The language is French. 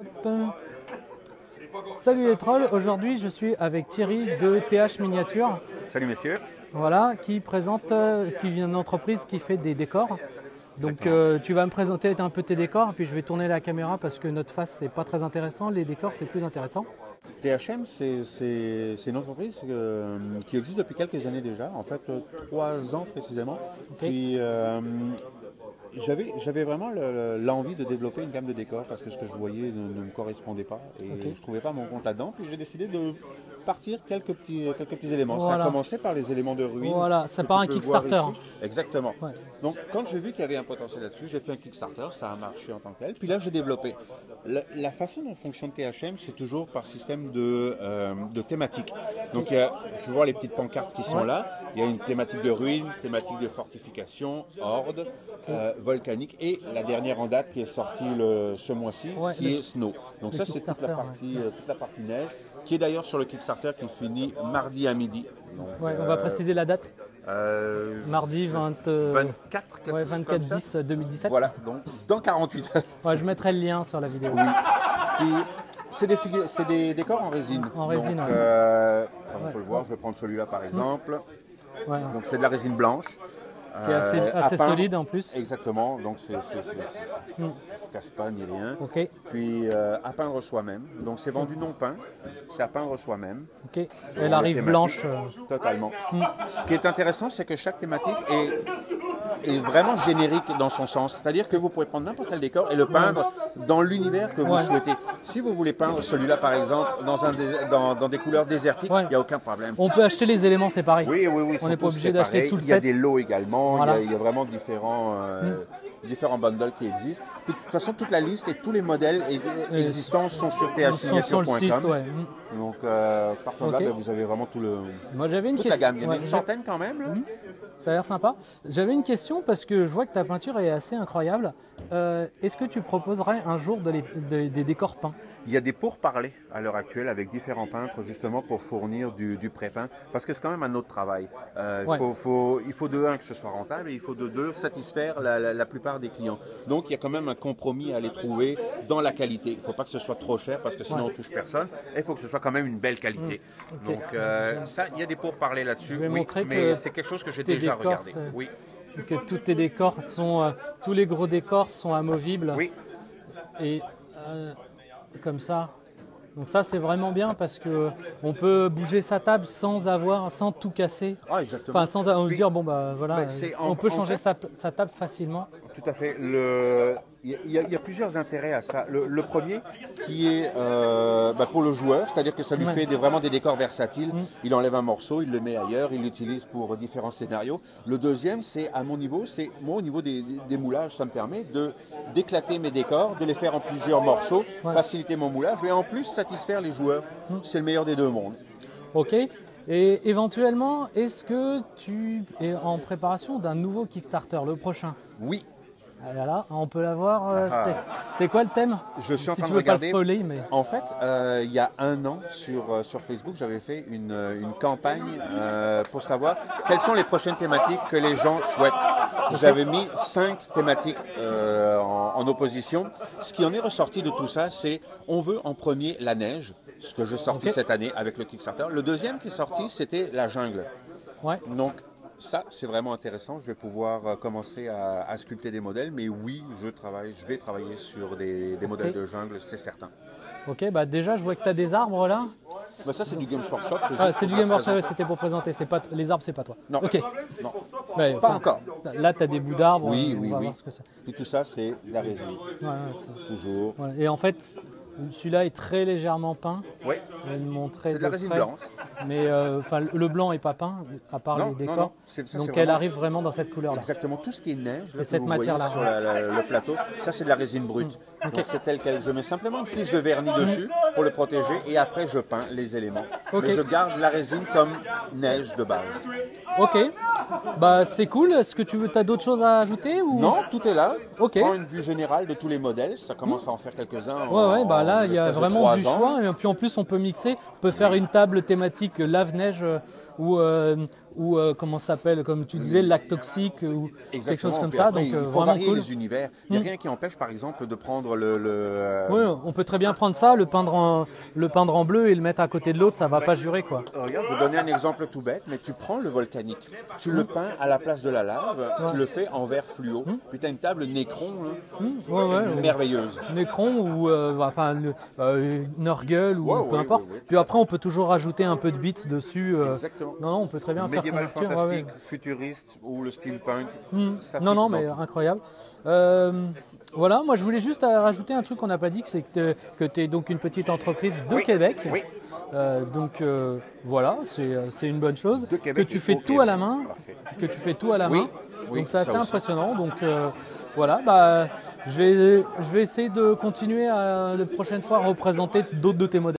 Hop. Salut les trolls, aujourd'hui je suis avec Thierry de TH Miniature. Salut messieurs. Voilà, qui vient d'une entreprise qui fait des décors. Donc tu vas me présenter un peu tes décors, puis je vais tourner la caméra parce que notre face c'est pas très intéressant, les décors c'est plus intéressant. THM, c'est une entreprise qui existe depuis quelques années déjà, en fait 3 ans précisément. Okay. Puis j'avais vraiment l'envie de développer une gamme de décors parce que ce que je voyais ne me correspondait pas et je ne trouvais pas mon compte là-dedans. Puis j'ai décidé de partir quelques petits éléments. Voilà. Ça a commencé par les éléments de ruine. Voilà, ça part un Kickstarter. Exactement. Ouais. Donc quand j'ai vu qu'il y avait un potentiel là-dessus, j'ai fait un Kickstarter, ça a marché en tant que tel. Puis là j'ai développé. La façon dont fonctionne THM, c'est toujours par système de thématique. Donc tu peux voir les petites pancartes qui sont là. Il y a une thématique de ruine, thématique de fortification, horde, volcanique et la dernière en date qui est sortie ce mois-ci, qui est Snow. Donc ça c'est toute la partie neige, qui est d'ailleurs sur le Kickstarter qui finit mardi à midi. Donc, on va préciser la date. Mardi 24 10-2017. Voilà, donc dans 48 heures. Je mettrai le lien sur la vidéo. Oui. Puis, c'est des décors en résine. En résine, donc, on peut le voir, je vais prendre celui-là par exemple. Donc c'est de la résine blanche. Qui est assez solide en plus. Exactement, donc c'est se casse pas ni rien. Okay. Puis à peindre soi-même. Donc c'est vendu non peint, c'est à peindre soi-même. Okay. Elle arrive blanche. Totalement. Ce qui est intéressant, c'est que chaque thématique est vraiment générique dans son sens. C'est-à-dire que vous pouvez prendre n'importe quel décor et le peindre dans l'univers que vous souhaitez. Si vous voulez peindre celui-là par exemple dans des couleurs désertiques, il n'y a aucun problème. On peut acheter les éléments séparés. Oui. On n'est pas obligé d'acheter tout le set. Il y a des lots également, voilà. Il y a vraiment différents bundles qui existent. De toute façon, toute la liste et tous les modèles existants sont sur thminiature.com. Donc, partant de là, vous avez vraiment toute la gamme. Il y en a une centaine quand même. Là. Ça a l'air sympa. J'avais une question parce que je vois que ta peinture est assez incroyable. Est-ce que tu proposerais un jour des décors peints ? Il y a des pourparlers à l'heure actuelle avec différents peintres justement pour fournir du pré-peint parce que c'est quand même un autre travail. Il faut de un que ce soit rentable et il faut de deux satisfaire la plupart des clients. Donc il y a quand même un compromis à aller trouver dans la qualité. Il ne faut pas que ce soit trop cher parce que sinon on ne touche personne. Et il faut que ce soit quand même une belle qualité. Donc ça, il y a des pourparlers là-dessus. Mais c'est quelque chose que j'ai déjà regardé. Oui. Que tous tes décors tous les gros décors sont amovibles. Oui. Et comme ça. Donc ça c'est vraiment bien parce que on peut bouger sa table sans tout casser. Ah exactement. Enfin sans dire bon bah voilà, on peut changer sa table facilement. Tout à fait. Il y a plusieurs intérêts à ça. Le premier qui est pour le joueur, c'est-à-dire que ça lui fait vraiment des décors versatiles. Il enlève un morceau, il le met ailleurs, il l'utilise pour différents scénarios. Le deuxième, c'est à mon niveau, au niveau des moulages, ça me permet d'éclater mes décors, de les faire en plusieurs morceaux, faciliter mon moulage et en plus satisfaire les joueurs. C'est le meilleur des deux mondes. Ok. Et éventuellement, est-ce que tu es en préparation d'un nouveau Kickstarter, le prochain ? Oui. Voilà, on peut l'avoir. C'est quoi le thème ? Je suis en train de regarder. Pas le spoiler, mais... En fait, il y a 1 an sur Facebook, j'avais fait une campagne pour savoir quelles sont les prochaines thématiques que les gens souhaitent. J'avais mis 5 thématiques en opposition. Ce qui en est ressorti de tout ça, c'est on veut en premier la neige, ce que j'ai sorti cette année avec le Kickstarter. Le deuxième qui est sorti, c'était la jungle. Donc ça, c'est vraiment intéressant. Je vais pouvoir commencer à sculpter des modèles. Mais oui, je vais travailler sur des modèles de jungle, c'est certain. Ok, bah déjà, je vois que tu as des arbres là. Bah ça, c'est du Games Workshop. C'est du Games Workshop, c'était pour présenter. Les arbres, c'est pas toi. Non, non. Pas encore. Là, tu as des bouts d'arbres. Oui. Voir ce que c'est. Et tout ça, c'est la résine. Toujours. Voilà. Et en fait, celui-là est très légèrement peint. Oui, c'est de la résine blanche. Mais le blanc n'est pas peint, à part les décors. Donc elle arrive vraiment dans cette couleur-là. Exactement, tout ce qui est neige, là, cette matière-là sur le plateau, ça c'est de la résine brute. Donc c'est tel quel. Je mets simplement une couche de vernis dessus pour le protéger et après je peins les éléments. Mais je garde la résine comme neige de base. Ok, bah c'est cool. Est-ce que tu as d'autres choses à ajouter ou... Non, tout est là. Prends une vue générale de tous les modèles, ça commence à en faire quelques-uns. Bah là il y a vraiment du choix et puis en plus on peut mixer, on peut faire une table thématique lave-neige ou ou comment ça s'appelle, comme tu disais, le lac toxique ou quelque chose comme Puis ça. après, Donc il faut vraiment varier cool. les univers. Il n'y a rien qui empêche, par exemple, de prendre Oui, on peut très bien prendre ça, le peindre en bleu et le mettre à côté de l'autre, ça va pas jurer quoi. Regarde, je vais donner un exemple tout bête, mais tu prends le volcanique, tu le peins à la place de la lave, tu le fais en vert fluo. Puis tu as une table Nécron merveilleuse. Nécron ou Nurgle ou peu importe. Ouais. Puis après, on peut toujours rajouter un peu de bits dessus. Exactement. Non, on peut très bien faire Médiéval convertir. fantastique, futuriste ou le steampunk. Ça fit Non, dans mais tout. incroyable. Voilà, moi je voulais juste rajouter un truc qu'on n'a pas dit, c'est que tu es donc une petite entreprise de Québec. Oui. Voilà, c'est une bonne chose. De Québec Que tu et fais au tout à la Québec. main. Parfait. Que tu fais tout à la Oui, main. oui, Donc c'est ça assez aussi. impressionnant. Donc voilà, je vais essayer de continuer la prochaine fois à représenter d'autres de tes modèles.